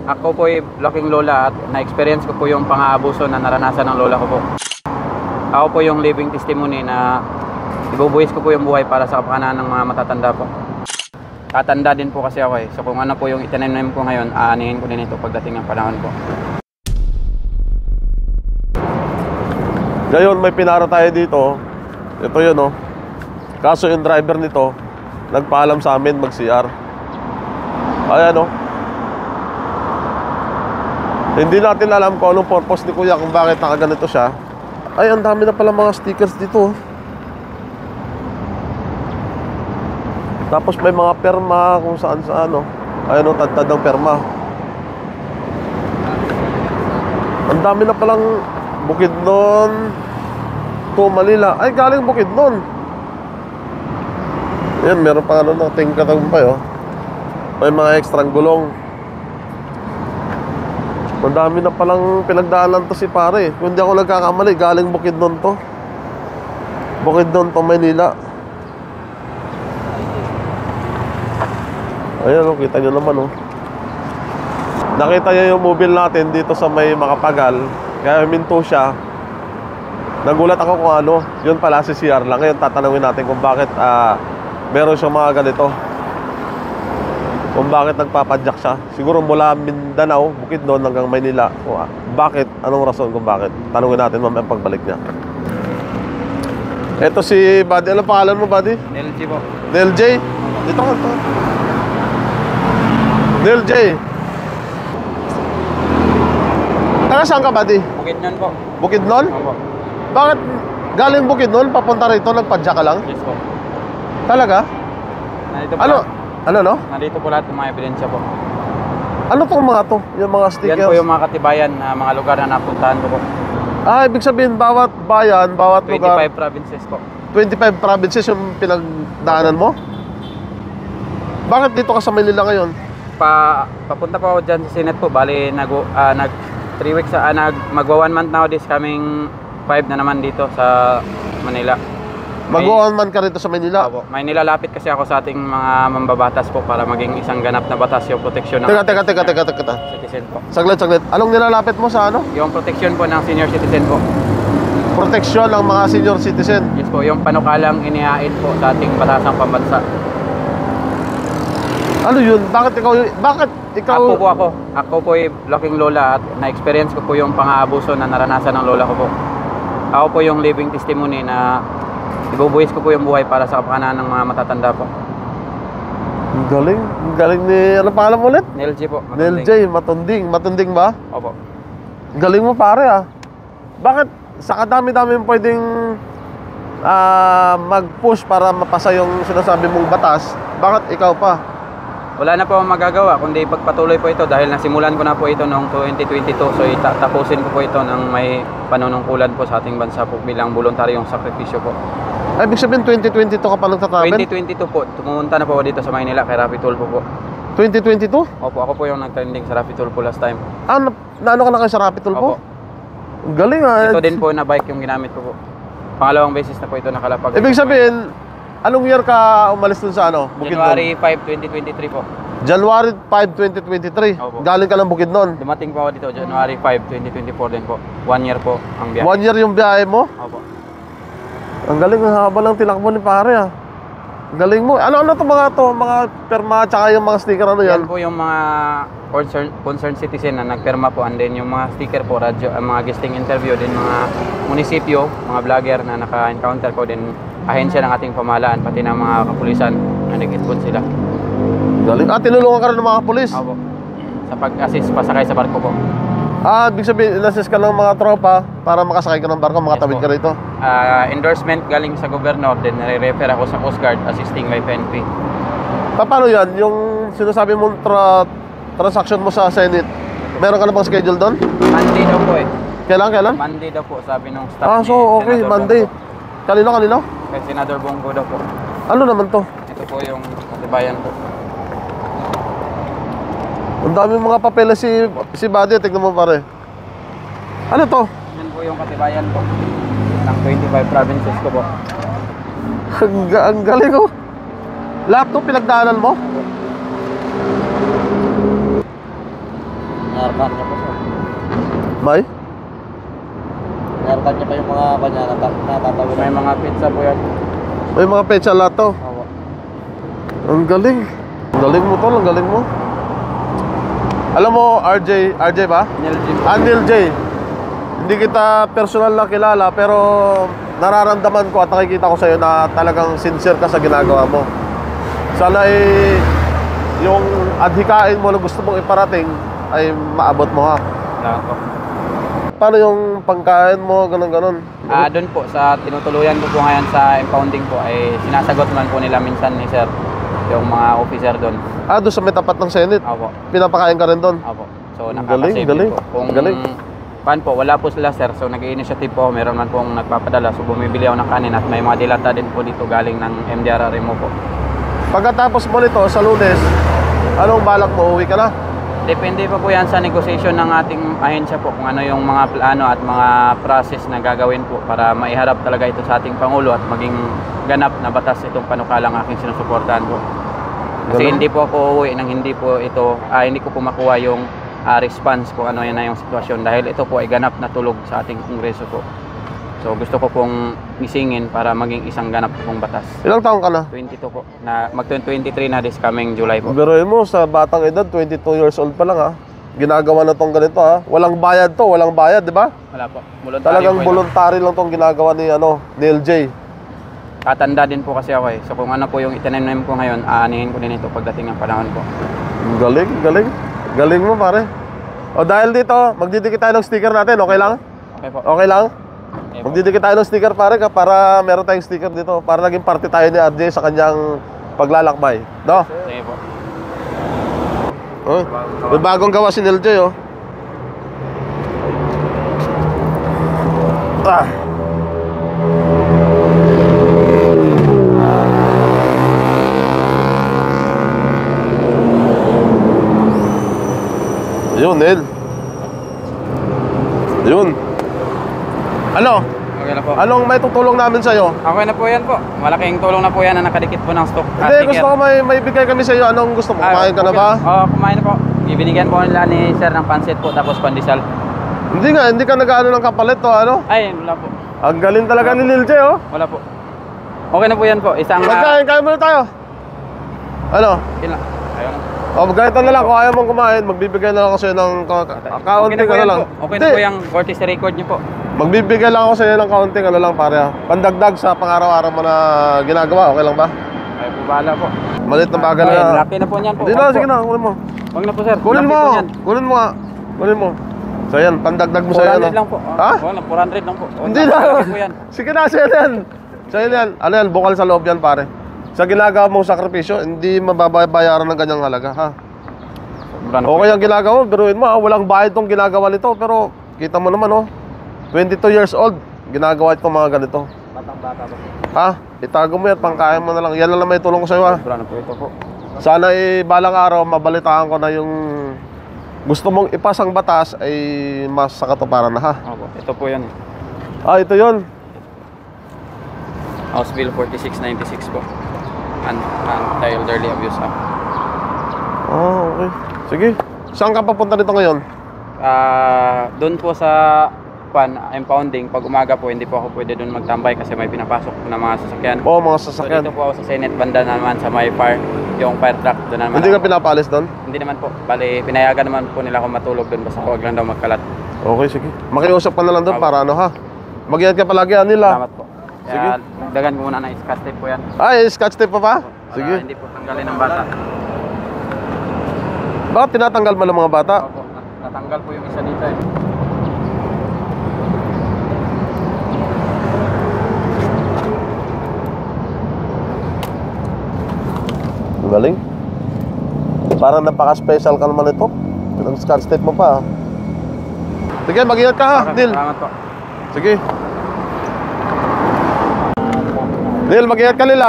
Ako po ay laking lola at na-experience ko po yung pang-aabuso na naranasan ng lola ko po. Ako po yung living testimony na ibubuhis ko po yung buhay para sa kapakanan ng mga matatanda po. Tatanda din po kasi ako eh. So kung ano po yung itinanim ko ngayon, aanihin ko din ito pagdating ng panahon po. Ngayon may pinara tayo dito. Ito yun oh. Kaso yung driver nito nagpaalam sa amin mag-CR. Ayan oh. Hindi natin alam kung anong purpose ni kuya, kung bakit nakaganito siya. Ay, ang dami na pala mga stickers dito. Tapos may mga perma kung saan saan oh. Ayan oh, tad-tad ng perma. Ang dami na palang Bukidnon to Manila. Ay, galing Bukidnon. Ayan, meron pa ano ng tingkatagumpay oh. May mga ekstrang gulong. Ang dami na palang pinagdaanan to si pare. Kung hindi ako nagkakamali, galing Bukidnon to. Bukidnon to Manila. Ayan oh, kita nyo naman oh. Nakita nyo yung mobile natin dito sa may Makapagal. Kaya huminto siya. Nagulat ako kung ano. Yun pala si CR lang. Ngayon tatanungin natin kung bakit meron siyang mga ganito. Kung bakit nagpapadyak siya. Siguro mula Mindanao, Bukidnon hanggang Maynila. Bakit? Anong rason kung bakit? Tanungin natin mamaya ang pagbalik niya. Ito si Buddy. Ano pangalan mo, Buddy? Nel J po. Nel J? Dito ka ito. Nel J. Taga saan ka, Buddy? Bukidnon po. Bukidnon? Opo. Bakit galing Bukidnon, papunta rito, nagpadyak ka lang? Yes po. Talaga? Nandito po Ano no? Nandito po lahat ng mga ebidensya po. Ano tong mga to? Yung mga stickers? Yan po yung mga katibayan na mga lugar na napuntahan ko po. Ibig sabihin bawat bayan, bawat 25 lugar, provinces po. 25 provinces yung pinagdaanan mo? Bakit dito ka sa Manila ngayon? Papunta po ako dyan sa Senate po. Bali, 3 weeks, magwa 1 month na ako this coming 5 na naman dito sa Manila. Mag-on man ka rito sa Manila? Opo. May nilalapit kasi ako sa ating mga mambabatas po para maging isang ganap na batas yung proteksyon ng Teka. citizen po. Saglit. Anong nilalapit mo sa ano? Yung proteksyon po ng senior citizen po. Proteksyon ng mga senior citizen. Yes po, yung panukalang inihain po sa ating batasang pambansa. Ano yun? Bakit ikaw? Ako po ay laking lola at na-experience ko po yung pang-aabuso na naranasan ng lola ko po. Ako po yung living testimony na ibubuhis ko po yung buhay para sa kapakanan ng mga matatanda po. Ang galing ni, ano pangalan mo ulit? Nel J po. Nel J, matunding ba? Opo. Ang galing mo pare Bakit sa kadami-dami mo pwedeng mag-push para mapasa yung sinasabi mong batas, bakit ikaw pa? Wala na po akong magagawa kundi pagpatuloy po ito dahil nasimulan ko na po ito noong 2022. So itatapusin ko po ito ng may panunungkulan po sa ating bansa po bilang voluntaryong sakripisyo po. Ibig sabihin 2022 ka pa nagtatravel? 2022 po, tumunta na po ako dito sa Maynila kay Rafi Tulfo po. 2022? Opo, ako po yung nag-trending sa Rafi Tulfo last time. Naano ka na kayo sa Rafi Tulfo? Opo. Ang galing Ito din po na bike yung ginamit ko po. Pangalawang beses na po ito nakalapag. Ibig sabihin, anong year ka umalis dun sa ano? Bukidnon? January 5, 2023 po. January 5, 2023? Opo. Galing ka ng Bukidnon? Dumating po ako dito January 5, 2024 din po. 1 year po ang biyahe. 1 year yung biyahe mo? Opo. Ang galing, ang haba lang tinakbo ni pare Ang galing mo. Ano to mga perma tsaka yung mga sticker ano yan? Yan po yung mga concerned citizen na nagperma po, and then yung mga sticker po, radyo, mga guesting interview, din mga munisipyo, mga vlogger na naka-encounter ko, din ahensya ng ating pamahalaan, pati ng mga kapulisan na nag-respond sila. Galing. Tinulungan ka rin ng mga pulis? Opo. Sa pag-assist pasakay sa barko po. Ibig sabihin, inassist ka ng mga tropa para makasakay ka ng barko, makatawid ka rito? Endorsement galing sa gobernador, then nare-refer ako sa Coast Guard, assisting by PNP. Paano yan? Yung sinasabi mong transaction mo sa Senate, meron ka na bang schedule doon? Monday daw po eh. Kailan? Monday daw po, sabi nung staff So okay, Senador Monday. Bongo. Kanino? Kay Senador Bongo daw po. Ano naman to? Ito po yung katibayan po. Ang dami mga papeles si Buddy, tignan mo pare. Ano to? Yan po yung katibayan po ng 25 provinces ko po. Ang galing oh. Lahat to pinagdaanan mo? Inarkan niya po, sir. May? Inarkan niya pa yung mga kanya natatawid. May mga pizza po yan. May mga pecha lahat to. Opo. Ang galing. Ang galing mo tol, ang galing mo. Alam mo, RJ ba? Neil Jim. Neil J. Hindi kita personal na kilala pero nararamdaman ko at nakikita ko sa'yo na talagang sincere ka sa ginagawa mo. Sana yung adhikain mo na gusto mong iparating ay maabot mo ha. Salamat po. Paano yung pangkain mo, ganun-ganun? Doon po sa tinutuluyan ko po ngayon sa impounding po ay sinasagot man po nila minsan ni sir yung mga officer doon. Doon sa may tapat ng Senate. Opo. Pinapakain ka rin doon. Opo. So Galing, nakakasave galing. din po. Kung Galing. pan po, wala po sila sir. So nag-i-initiative po, meron man pong nagpapadala. So bumibili ako ng kanin at may mga dilata din po dito galing ng MDRRMO po. Pagkatapos mo nito sa Lunes, anong balak mo? Uwi ka na? Depende pa po yan sa negotiation ng ating ahensya po kung ano yung mga plano at mga process na gagawin po para maiharap talaga ito sa ating Pangulo at maging ganap na batas itong panukalang aking sinusuportahan po. Kasi Galing. hindi po ako uuwi nang hindi po ito, hindi ko po makuha yung response kung ano yan na yung sitwasyon dahil ito po ay ganap na tulog sa ating Kongreso po. So gusto ko pong isingin para maging isang ganap pong batas. Ilang taong ka na? 22 po, na mag-23 na this coming July po. Biruin mo, sa batang edad, 22 years old pa lang ha. Ginagawa na tong ganito ha. Walang bayad to, walang bayad, di ba? Wala po. Voluntary Talagang po ito. voluntary lang tong ginagawa ni Neil J. Katanda din po kasi ako eh. So kung ano po yung itinanim ko ngayon, aanihin ko din ito pagdating ng panahon po. Galing, galing. Galing mo pare. O dahil dito, magdidikit tayo ng sticker natin, okay lang? Okay po. Okay lang? Okay po. Magdidikit tayo ng sticker pare para meron tayong sticker dito. Para naging parte tayo ni RJ sa kanyang paglalakbay. No? Sige po. Oh, may bagong gawa si Neil J, oh. Ah. Yun, Neil. Yun. Ano? Okay na po. Anong may tutulong namin sa'yo? Okay na po yan po. Malaking tulong na po yan na nakadikit po ng stock. Hindi, gusto ko may bigay kami sa'yo. Anong gusto mo? Kumain ka na ba? Oo, kumain na po. Ibinigyan po nila ni sir ng pansit po tapos pandesal. Hindi nga, hindi ka nag-ano ng kapalit to, ano? Ay, wala po. Ang galing talaga ni Neil J, oh. Wala po. Okay na po yan po. Isang... Kain muna tayo. Ano? Kila. Ayaw na. O, ganito na lang. Kung ayaw mong kumain, magbibigay na lang ako sa'yo ng kaunting po ano yan lang. po. Okay na po yung courtesy record niyo po. Magbibigay lang ako sa'yo ng kaunting ano lang, pare. Pandagdag sa pang-araw-araw mo na ginagawa. Okay lang ba? Ay po, bahala po. Malit na bagay Okay, na. laki na po niyan po. Hindi na, Wag po. sige na. Kunin mo. Wag na po sir. Kunin Laki mo. po niyan. Kunin mo nga. Kunin mo. So yan, pandagdag mo sa'yo. 400 lang po. Ha? Wala, 400 lang po. Hindi na. Laki po yan. Sige na, sa'yo yan. Sa'yo yan. Ano yan, bukal sa loob yan, pare. Sa ginagawa mong sakripisyo, hindi mababayaran ng ganyang halaga, ha? Sobrang po. Okay ang ginagawa, biruin mo, walang bayad tong ginagawa nito. Pero kita mo naman, oh, 22 years old, ginagawa itong mga ganito. Batang-bata po. Ha? Itago mo yan, pangkain mo na lang. Yan lang may tulong ko sa'yo, ha? Sobrang po ito po. Sana balang araw, mabalitaan ko na yung gusto mong ipasang batas ay mas sa katuparan na, ha? Opo, ito po yan. Ito yun. House Bill 4696 po. Anti-elderly Abuse Act. Okay. Sige. Saan ka papunta nito ngayon? Doon po sa impounding, pag umaga po, hindi po ako pwede doon magtambay kasi may pinapasok po ng mga sasakyan. Oo, mga So sasakyan. dito po ako sa Senate banda naman sa may fire, yung fire truck doon naman. Hindi ka ako. pinapalis doon? Hindi naman po. Bali, pinayagan naman po nila ako matulog doon basta huwag lang daw magkalat. Okay, sige. Makiusap ka na lang doon para ano, ha? Mag-ingat ka palagi, nila. Salamat po. Sige. Kaya dagan ko muna na scotch tape po yan. Scotch tape pa ba? Para Sige. hindi po tanggalin ng bata. Bakit tinatanggal mo ng mga bata? Opo, natanggal po yung isa dito eh. Ang galing. Parang napaka-special ka naman ito. Ang scotch tape mo pa, ha? Sige, mag-ingat ka, ha, Neil. Salamat po. Sige. Neil, mag-ingat ka nila.